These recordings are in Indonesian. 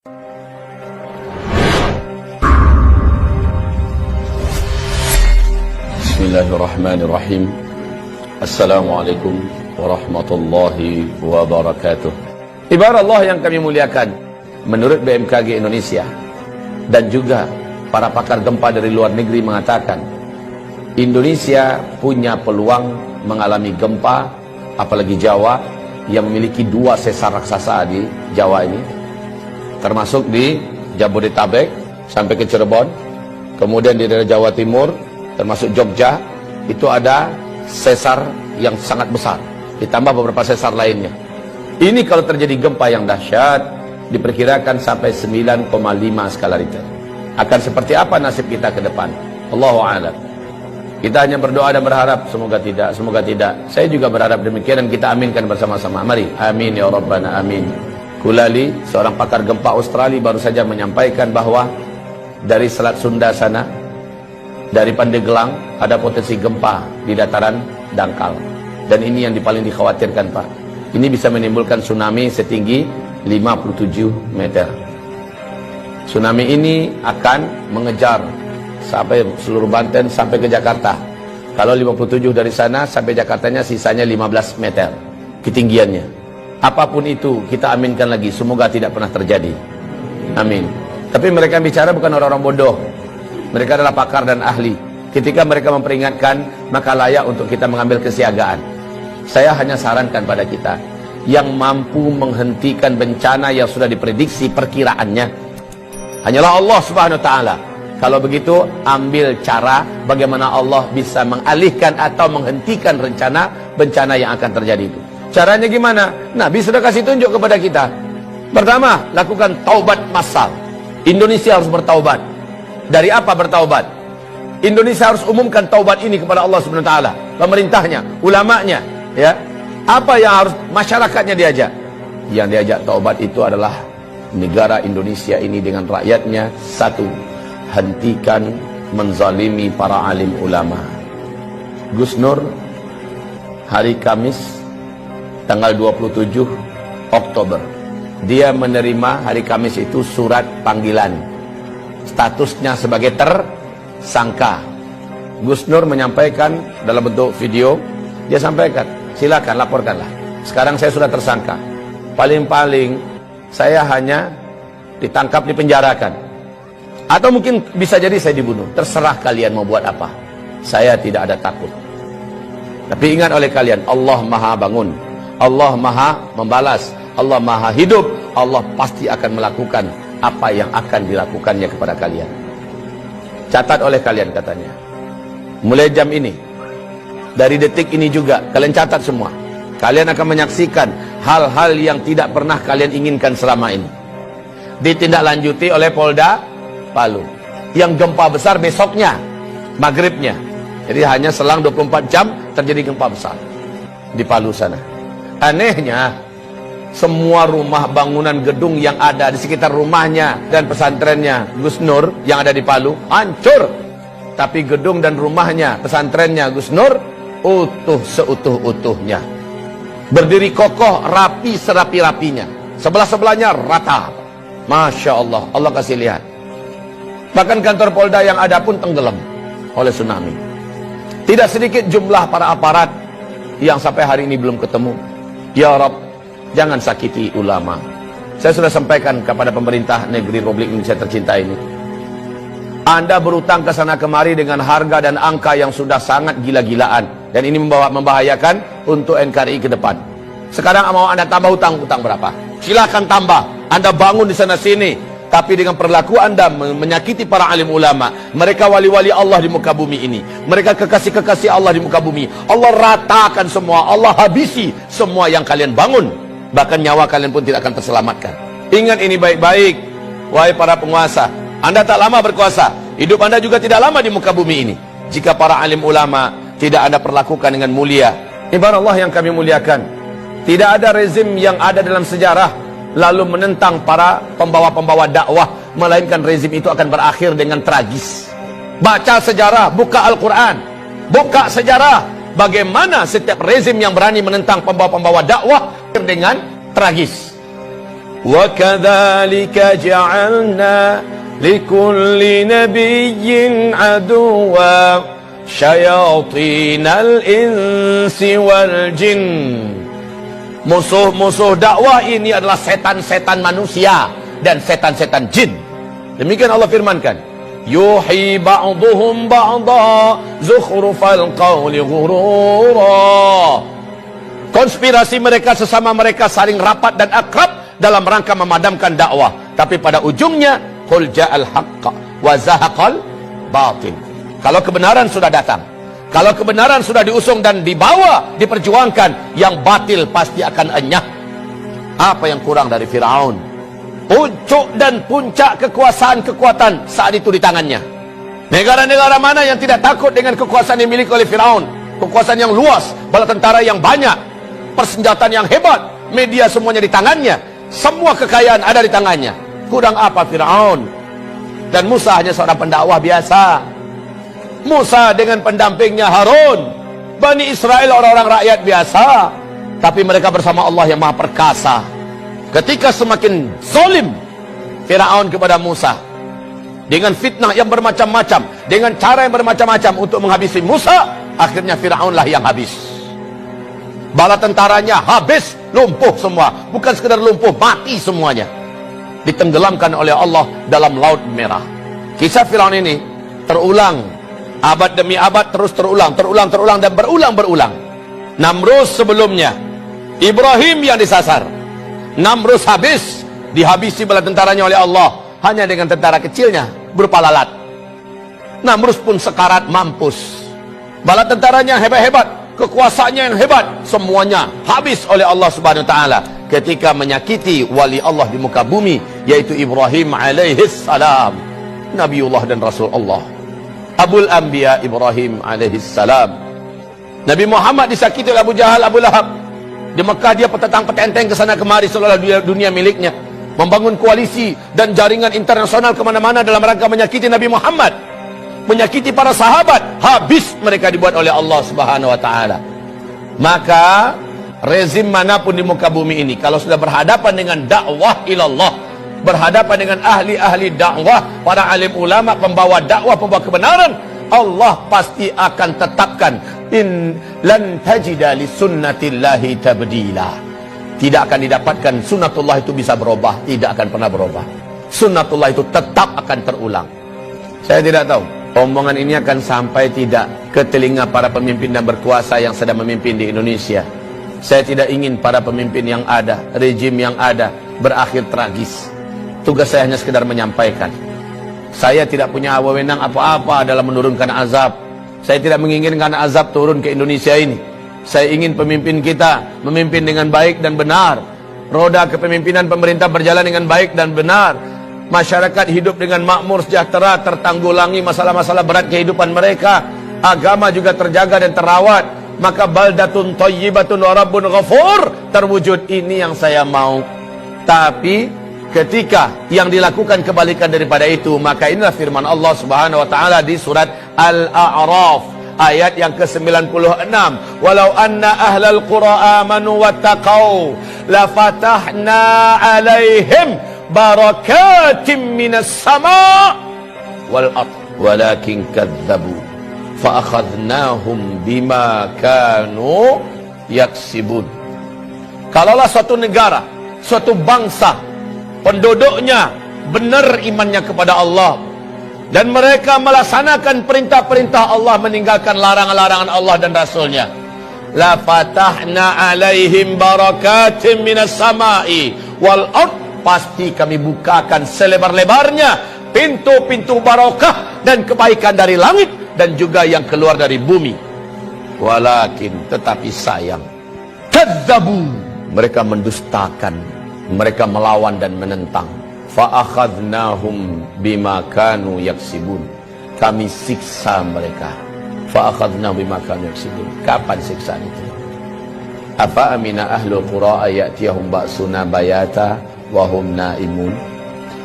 Bismillahirrahmanirrahim. Assalamualaikum warahmatullahi wabarakatuh. Ibarat Allah yang kami muliakan, menurut BMKG Indonesia dan juga para pakar gempa dari luar negeri mengatakan Indonesia punya peluang mengalami gempa, apalagi Jawa yang memiliki 2 sesar raksasa di Jawa ini, termasuk di Jabodetabek sampai ke Cirebon, kemudian di daerah Jawa Timur termasuk Jogja, itu ada sesar yang sangat besar, ditambah beberapa sesar lainnya. Ini kalau terjadi gempa yang dahsyat, diperkirakan sampai 9,5 skala Richter. Akan seperti apa nasib kita ke depan? Allahu a'lam. Kita hanya berdoa dan berharap semoga tidak, semoga tidak. Saya juga berharap demikian dan kita aminkan bersama-sama. Mari, amin ya rabbana amin. Kulali, seorang pakar gempa Australia, baru saja menyampaikan bahwa dari Selat Sunda sana, dari Pandeglang, ada potensi gempa di dataran dangkal. Dan ini yang paling dikhawatirkan, Pak. Ini bisa menimbulkan tsunami setinggi 57 meter. Tsunami ini akan mengejar sampai seluruh Banten sampai ke Jakarta. Kalau 57 dari sana sampai Jakartanya sisanya 15 meter ketinggiannya. Apapun itu kita aminkan lagi, semoga tidak pernah terjadi. Amin. Tapi mereka yang bicara bukan orang-orang bodoh. Mereka adalah pakar dan ahli. Ketika mereka memperingatkan, maka layak untuk kita mengambil kesiagaan. Saya hanya sarankan pada kita yang mampu menghentikan bencana yang sudah diprediksi perkiraannya hanyalah Allah Subhanahu wa taala. Kalau begitu, ambil cara bagaimana Allah bisa mengalihkan atau menghentikan rencana bencana yang akan terjadi itu. Caranya gimana? Nabi sudah kasih tunjuk kepada kita. Pertama, lakukan taubat massal. Indonesia harus bertaubat. Dari apa bertaubat? Indonesia harus umumkan taubat ini kepada Allah Subhanahu wa taala, pemerintahnya, ulamanya, ya. Apa yang harus masyarakatnya diajak? Yang diajak taubat itu adalah negara Indonesia ini dengan rakyatnya. Satu, hentikan menzalimi para alim ulama. Gus Nur hari Kamis tanggal 27 Oktober, dia menerima hari Kamis itu surat panggilan, statusnya sebagai tersangka. Gus Nur menyampaikan dalam bentuk video, dia sampaikan, silakan laporkanlah, sekarang saya sudah tersangka, paling-paling saya hanya ditangkap, dipenjarakan, atau mungkin bisa jadi saya dibunuh, terserah kalian mau buat apa, saya tidak ada takut. Tapi ingat oleh kalian, Allah maha bangun, Allah maha membalas, Allah maha hidup, Allah pasti akan melakukan apa yang akan dilakukannya kepada kalian. Catat oleh kalian katanya, mulai jam ini, dari detik ini juga, kalian catat semua. Kalian akan menyaksikan hal-hal yang tidak pernah kalian inginkan selama ini. Ditindaklanjuti oleh Polda Palu. Yang gempa besar besoknya, maghribnya. Jadi hanya selang 24 jam terjadi gempa besar di Palu sana. Anehnya, semua rumah bangunan gedung yang ada di sekitar rumahnya dan pesantrennya Gus Nur yang ada di Palu hancur. Tapi gedung dan rumahnya, pesantrennya Gus Nur utuh seutuh-utuhnya. Berdiri kokoh, rapi serapi-rapinya. Sebelah-sebelahnya rata. Masya Allah, Allah kasih lihat. Bahkan kantor Polda yang ada pun tenggelam oleh tsunami. Tidak sedikit jumlah para aparat yang sampai hari ini belum ketemu. Ya Rabb, jangan sakiti ulama. Saya sudah sampaikan kepada pemerintah negeri Republik Indonesia tercinta ini. Anda berutang ke sana kemari dengan harga dan angka yang sudah sangat gila-gilaan. Dan ini membahayakan untuk NKRI ke depan. Sekarang mau Anda tambah hutang berapa? Silahkan tambah. Anda bangun di sana sini. Tapi dengan perilaku Anda menyakiti para alim ulama. Mereka wali-wali Allah di muka bumi ini. Mereka kekasih-kekasih Allah di muka bumi. Allah ratakan semua. Allah habisi semua yang kalian bangun. Bahkan nyawa kalian pun tidak akan terselamatkan. Ingat ini baik-baik. Wahai para penguasa. Anda tak lama berkuasa. Hidup Anda juga tidak lama di muka bumi ini. Jika para alim ulama tidak Anda perlakukan dengan mulia. Ibarat Allah yang kami muliakan. Tidak ada rezim yang ada dalam sejarah lalu menentang para pembawa-pembawa dakwah, melainkan rezim itu akan berakhir dengan tragis. Baca sejarah, buka Al-Quran, buka sejarah bagaimana setiap rezim yang berani menentang pembawa-pembawa dakwah dengan tragis. Wa kadzalika ja'alna likulli nabiyyin aduwwa syayatinal insi wal jin. Musuh-musuh dakwah ini adalah setan-setan manusia dan setan-setan jin. Demikian Allah firmankan, yuhi ba'duhum ba'da zukhrufal qawli ghurura. Konspirasi mereka sesama mereka saling rapat dan akrab dalam rangka memadamkan dakwah, tapi pada ujungnya qul ja'al haqq wa zahaqal batil. Kalau kebenaran sudah datang, kalau kebenaran sudah diusung dan dibawa, diperjuangkan, yang batil pasti akan enyah. Apa yang kurang dari Firaun? Puncuk dan puncak kekuasaan-kekuatan saat itu di tangannya. Negara-negara mana yang tidak takut dengan kekuasaan yang dimiliki oleh Firaun? Kekuasaan yang luas, bala tentara yang banyak, persenjataan yang hebat, media semuanya di tangannya, semua kekayaan ada di tangannya. Kurang apa Firaun? Dan Musa hanya seorang pendakwah biasa. Musa dengan pendampingnya Harun, Bani Israel orang-orang rakyat biasa, tapi mereka bersama Allah yang Maha Perkasa. Ketika semakin zalim Firaun kepada Musa dengan fitnah yang bermacam-macam, dengan cara yang bermacam-macam untuk menghabisi Musa, akhirnya Firaunlah yang habis. Bala tentaranya habis, lumpuh semua. Bukan sekedar lumpuh, mati semuanya. Ditenggelamkan oleh Allah dalam Laut Merah. Kisah Firaun ini terulang abad demi abad, terus terulang dan berulang. Namrus sebelumnya, Ibrahim yang disasar. Namrus habis, dihabisi bala tentaranya oleh Allah hanya dengan tentara kecilnya berupa lalat. Namrus pun sekarat mampus. Bala tentaranya hebat-hebat, kekuasaannya yang hebat, semuanya habis oleh Allah Subhanahu wa taala ketika menyakiti wali Allah di muka bumi, yaitu Ibrahim alaihis salam, Nabiullah dan Rasul Allah. Abul Anbiya Ibrahim alaihissalam. Nabi Muhammad disakiti oleh Abu Jahal, Abu Lahab. Di Mekah dia petentang-petenteng ke sana kemari seolah dunia miliknya, membangun koalisi dan jaringan internasional kemana-mana dalam rangka menyakiti Nabi Muhammad, menyakiti para sahabat. Habis mereka dibuat oleh Allah Subhanahu wa taala. Maka rezim manapun di muka bumi ini, kalau sudah berhadapan dengan dakwah ilallah, berhadapan dengan ahli-ahli dakwah, para alim ulama, pembawa dakwah, pembawa kebenaran, Allah pasti akan tetapkan in lan tajida li sunnatillahi tabdila. Tidak akan didapatkan sunnatullah itu bisa berubah, tidak akan pernah berubah. Sunnatullah itu tetap akan terulang. Saya tidak tahu omongan ini akan sampai tidak ke telinga para pemimpin dan berkuasa yang sedang memimpin di Indonesia. Saya tidak ingin para pemimpin yang ada, rejim yang ada berakhir tragis. Tugas saya hanya sekedar menyampaikan. Saya tidak punya wewenang apa-apa dalam menurunkan azab. Saya tidak menginginkan azab turun ke Indonesia ini. Saya ingin pemimpin kita memimpin dengan baik dan benar. Roda kepemimpinan pemerintah berjalan dengan baik dan benar. Masyarakat hidup dengan makmur, sejahtera, tertanggulangi masalah-masalah berat kehidupan mereka. Agama juga terjaga dan terawat. Maka baldatun thayyibatun wa rabbun ghafur terwujud. Ini yang saya mau. Tapi ketika yang dilakukan kebalikan daripada itu, maka inilah firman Allah Subhanahu wa taala di surat Al-A'raf ayat yang ke-96, walau anna ahlal qura amanu wattaqau la fatahna alaihim barakatim minas sama' wal ard walakin kadzabu fa akhadnahum bima kanu yaksibun. Kalaulah suatu negara, suatu bangsa, penduduknya benar imannya kepada Allah dan mereka melaksanakan perintah-perintah Allah, meninggalkan larangan-larangan Allah dan Rasulnya, la fatahna alaihim barakatim minas sama'i wal ard, pasti kami bukakan selebar-lebarnya pintu-pintu barakah dan kebaikan dari langit dan juga yang keluar dari bumi. Walakin, tetapi sayang, kadzabu, mereka mendustakan, mereka melawan dan menentang. Fa'akhadnahum bima kanu yaksibun, kami siksa mereka. Fa'akhadnahum bima kanu yaksibun. Kapan siksaan itu? Apa amina ahlul qura ayatiyahum ba'suna bayata wa hum naimun?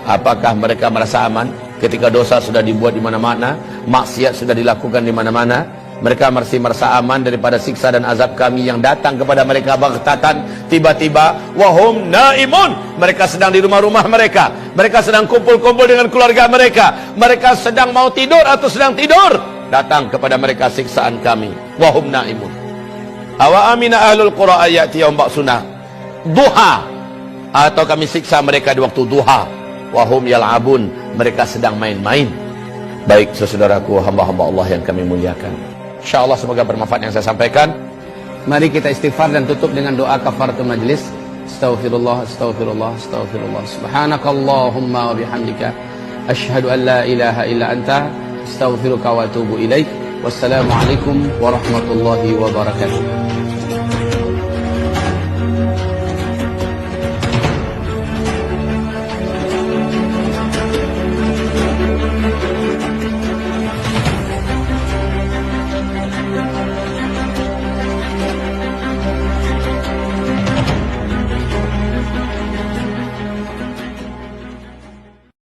Apakah mereka merasa aman ketika dosa sudah dibuat di mana-mana, maksiat sudah dilakukan di mana-mana, Mereka masih merasa aman daripada siksa dan azab kami yang datang kepada mereka baghtatan, tiba-tiba. Wahum naimun, mereka sedang di rumah-rumah mereka, mereka sedang kumpul-kumpul dengan keluarga mereka, mereka sedang mau tidur atau sedang tidur, datang kepada mereka siksaan kami. Wahum naimun. Awa amina ahlul qura ayati yaum ba'suna duha, atau kami siksa mereka di waktu duha. Wahum yal'abun, mereka sedang main-main. Baik saudaraku, hamba-hamba Allah yang kami muliakan, InsyaAllah semoga bermanfaat yang saya sampaikan. Mari kita istighfar dan tutup dengan doa kafaratul majlis. Astaghfirullah, astaghfirullah, astaghfirullah. Subhanakallahumma wa bihamdika asyhadu an la ilaha illa anta astaghfiruka wa atubu ilaik. Wassalamualaikum warahmatullahi wabarakatuh.